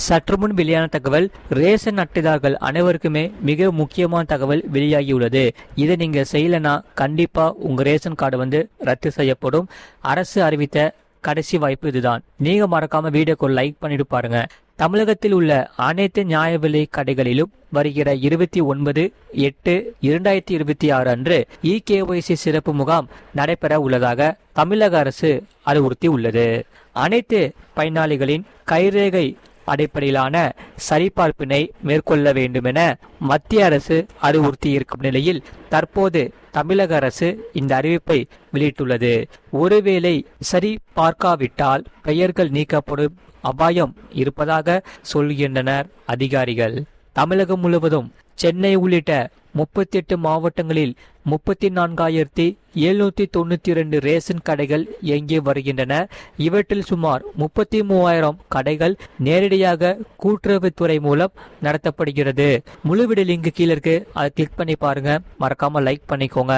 சற்று முன் வெளியான தகவல், ரேஷன் அட்டைதாரர்கள் அனைவருக்குமே மிக முக்கியமான தகவல் வெளியாகியுள்ளது. இதை நீங்க செய்யலனா கண்டிப்பா உங்க ரேஷன் கார்டு ரத்து செய்யப்படும். அரசு அறிவித்த கடைசி வாய்ப்பு இதுதான். நீங்க மறக்காம வீடியோக்கு லைக் பண்ணிட்டு பாருங்க. தமிழகத்தில் உள்ள அனைத்து நியாய விலை கடைகளிலும் வருகிற 29/8/2026 அன்று EKYC சிறப்பு முகாம் நடைபெற உள்ளதாக தமிழக அரசு அறிவுறுத்தி உள்ளது. அனைத்து பயனாளிகளின் கைரேகை அடிப்படையிலான சரிபார்ப்பினை மேற்கொள்ள வேண்டும் என மத்திய அரசு அறிவுறுத்தி இருக்கும் நிலையில் தற்போது தமிழக அரசு இந்த அறிவிப்பை வெளியிட்டுள்ளது. ஒருவேளை சரி பார்க்காவிட்டால் பெயர்கள் நீக்கப்படும் அபாயம் இருப்பதாக சொல்கின்றனர் அதிகாரிகள். தமிழகம் முழுவதும் சென்னை உள்ளிட்ட 38 மாவட்டங்களில் 34,792 ரேஷன் கடைகள் இயங்கி வருகின்றன. இவற்றில் சுமார் 33,000 கடைகள் நேரடியாக கூட்டுறவுத்துறை மூலம் நடத்தப்படுகிறது. முழு வீடியோ லிங்க் கீழே இருக்கு, அதை கிளிக் பண்ணி பாருங்க. மறக்காம லைக் பண்ணிக்கோங்க.